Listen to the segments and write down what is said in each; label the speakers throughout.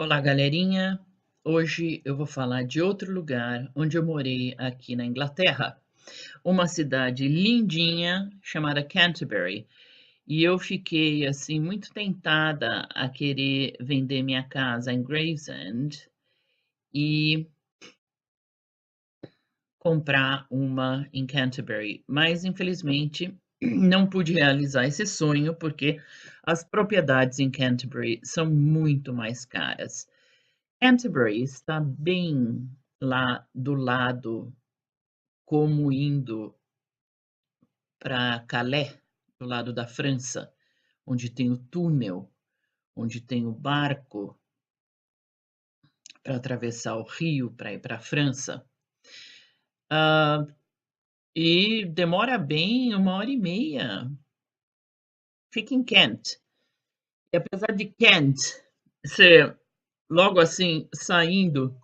Speaker 1: Olá, galerinha. Hoje eu vou falar de outro lugar onde eu morei aqui na Inglaterra, uma cidade lindinha chamada Canterbury. E eu fiquei assim muito tentada a querer vender minha casa em Gravesend e comprar uma em Canterbury, mas infelizmente não pude realizar esse sonho porque as propriedades em Canterbury são muito mais caras. Canterbury está bem lá do lado, como indo para Calais, do lado da França, onde tem o túnel, onde tem o barco para atravessar o rio para ir para a França. Ah, e demora bem 1 hora e meia. Fica em Kent. E apesar de Kent ser logo assim saindo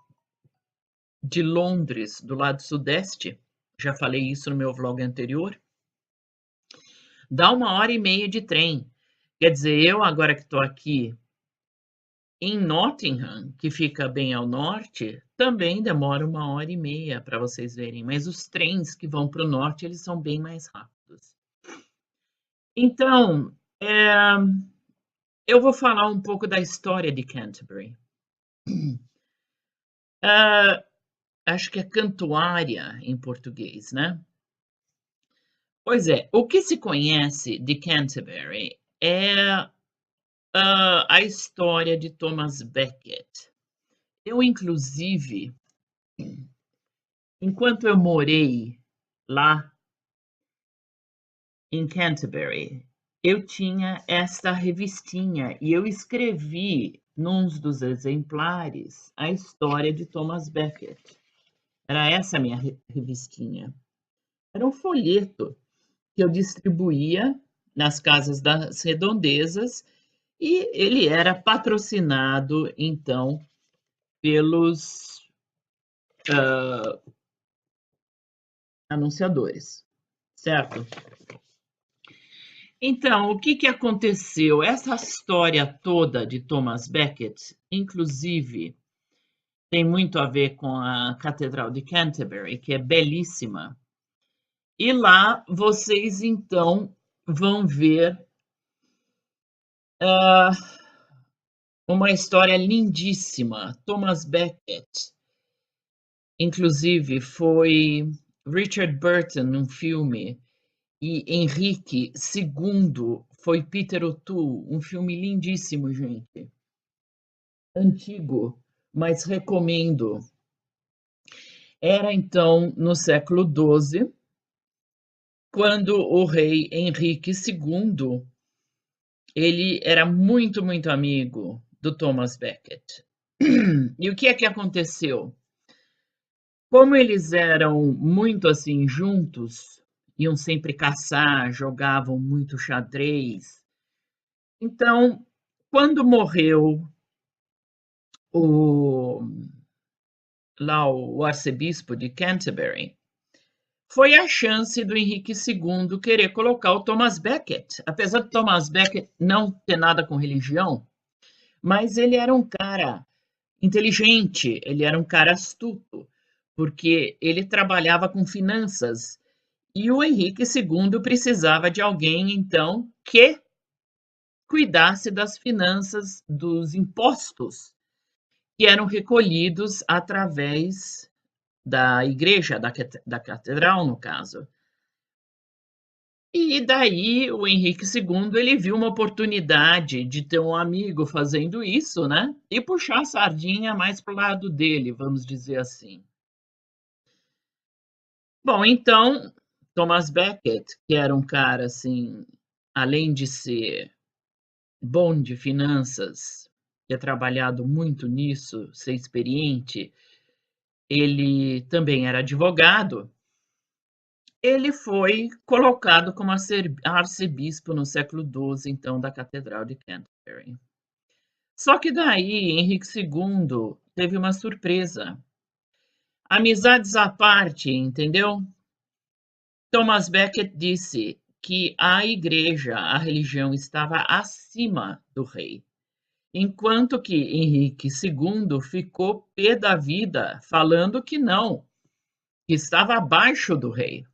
Speaker 1: de Londres, do lado sudeste, já falei isso no meu vlog anterior, dá 1 hora e meia de trem. Quer dizer, eu agora que estou aqui em Nottingham, que fica bem ao norte, também demora 1 hora e meia para vocês verem, mas os trens que vão para o norte, eles são bem mais rápidos. Então, eu vou falar um pouco da história de Canterbury. Acho que é Cantuária em português, né? Pois é, o que se conhece de Canterbury é a história de Thomas Becket. Eu, inclusive, enquanto eu morei lá em Canterbury, eu tinha esta revistinha e eu escrevi num dos exemplares a história de Thomas Becket. Era essa a minha revistinha. Era um folheto que eu distribuía nas casas das redondezas e ele era patrocinado, então, pelos anunciadores, certo? Então, o que aconteceu? Essa história toda de Thomas Becket, inclusive, tem muito a ver com a Catedral de Canterbury, que é belíssima. E lá vocês, então, vão ver uma história lindíssima. Thomas Becket, inclusive, foi Richard Burton num filme, e Henrique II foi Peter O'Toole, um filme lindíssimo, gente. Antigo, mas recomendo. Era então no século XII, quando o rei Henrique II, ele era muito, muito amigo do Thomas Becket. E o que é que aconteceu? Como eles eram muito assim juntos, iam sempre caçar, jogavam muito xadrez. Então, quando morreu o lá o arcebispo de Canterbury, foi a chance do Henrique II querer colocar o Thomas Becket. Apesar de Thomas Becket não ter nada com religião, mas ele era um cara inteligente, ele era um cara astuto, porque ele trabalhava com finanças. E o Henrique II precisava de alguém, então, que cuidasse das finanças, dos impostos que eram recolhidos através da igreja, da catedral, no caso. E daí o Henrique II, ele viu uma oportunidade de ter um amigo fazendo isso, né? E puxar a sardinha mais para o lado dele, vamos dizer assim. Bom, então, Thomas Becket, que era um cara assim, além de ser bom de finanças, ter trabalhado muito nisso, ser experiente, ele também era advogado. Ele foi colocado como arcebispo no século XII, então, da Catedral de Canterbury. Só que daí Henrique II teve uma surpresa. Amizades à parte, entendeu? Thomas Becket disse que a igreja, a religião estava acima do rei. enquanto que Henrique II ficou pé da vida, falando que não, que estava abaixo do rei,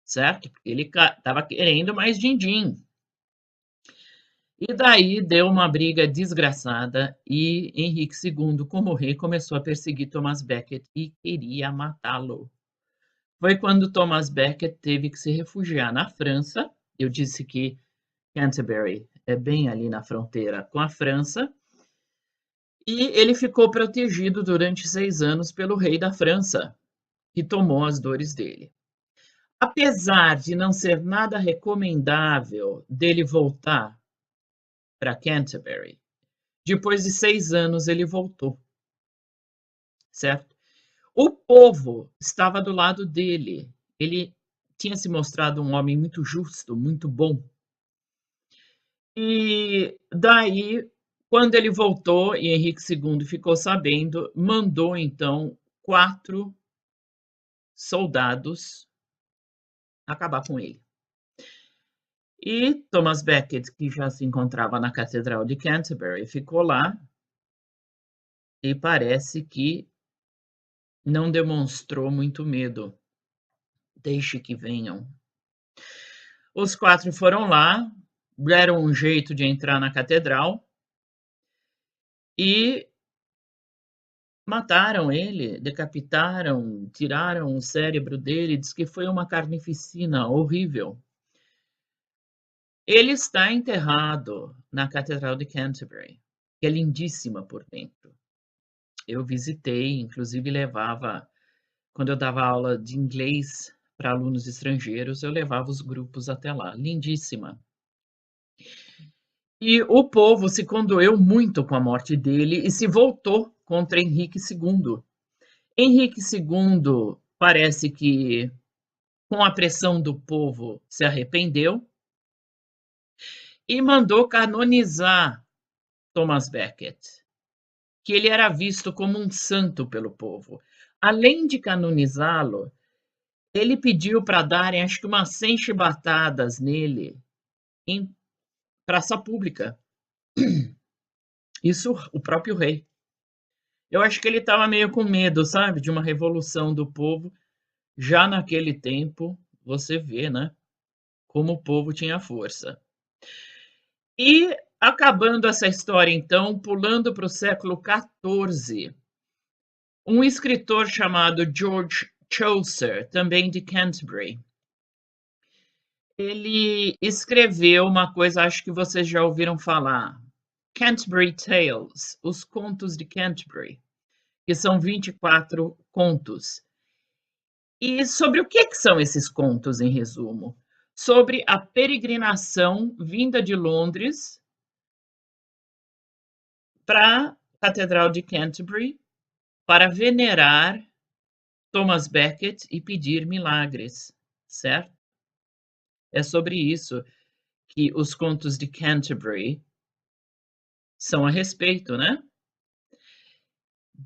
Speaker 1: certo? Porque ele estava querendo mais din-din. E daí deu uma briga desgraçada e Henrique II, como rei, começou a perseguir Thomas Becket e queria matá-lo. Foi quando Thomas Becket teve que se refugiar na França. Eu disse que Canterbury é bem ali na fronteira com a França. E ele ficou protegido durante 6 anos pelo rei da França, que tomou as dores dele. Apesar de não ser nada recomendável dele voltar para Canterbury, depois de 6 anos ele voltou, certo? O povo estava do lado dele. Ele tinha se mostrado um homem muito justo, muito bom. E daí, quando ele voltou e Henrique II ficou sabendo, mandou então 4 soldados acabar com ele. E Thomas Becket, que já se encontrava na Catedral de Canterbury, ficou lá e parece que não demonstrou muito medo. Deixe que venham. Os 4 foram lá, deram um jeito de entrar na catedral e mataram ele, decapitaram, tiraram o cérebro dele, diz que foi uma carnificina horrível. Ele está enterrado na Catedral de Canterbury, que é lindíssima por dentro. Eu visitei, inclusive levava, quando eu dava aula de inglês para alunos estrangeiros, eu levava os grupos até lá. Lindíssima. E o povo se condoeu muito com a morte dele e se voltou contra Henrique II. Henrique II parece que, com a pressão do povo, se arrependeu e mandou canonizar Thomas Becket, que ele era visto como um santo pelo povo. Além de canonizá-lo, ele pediu para darem, acho que umas 100 chibatadas nele em praça pública. Isso o próprio rei. Eu acho que ele estava meio com medo, sabe, de uma revolução do povo. Já naquele tempo, você vê, né, como o povo tinha força. E acabando essa história, então, pulando para o século XIV, um escritor chamado George Chaucer, também de Canterbury, ele escreveu uma coisa, acho que vocês já ouviram falar, Canterbury Tales, os contos de Canterbury, que são 24 contos. E sobre o que são esses contos, em resumo? Sobre a peregrinação vinda de Londres para a Catedral de Canterbury para venerar Thomas Becket e pedir milagres, certo? É sobre isso que os contos de Canterbury são a respeito, né?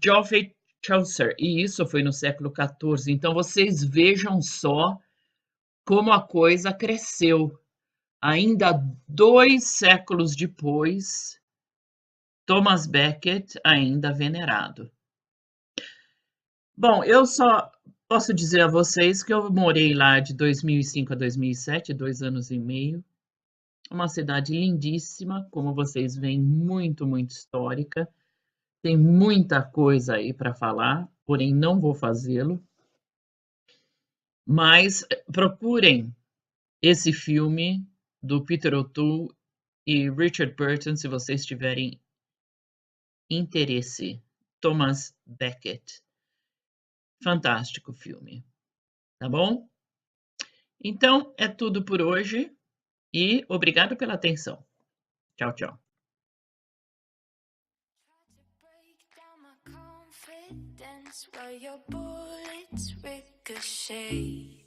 Speaker 1: Geoffrey Chaucer, e isso foi no século XIV. Então vocês vejam só como a coisa cresceu. Ainda 2 séculos depois, Thomas Becket ainda venerado. Bom, eu só posso dizer a vocês que eu morei lá de 2005 a 2007, 2 anos e meio. Uma cidade lindíssima, como vocês veem, muito, muito histórica. Tem muita coisa aí para falar, porém não vou fazê-lo. Mas procurem esse filme do Peter O'Toole e Richard Burton, se vocês tiverem interesse. Thomas Becket. Fantástico filme, tá bom? Então é tudo por hoje e obrigado pela atenção. Tchau, tchau.
Speaker 2: While your bullets ricochet.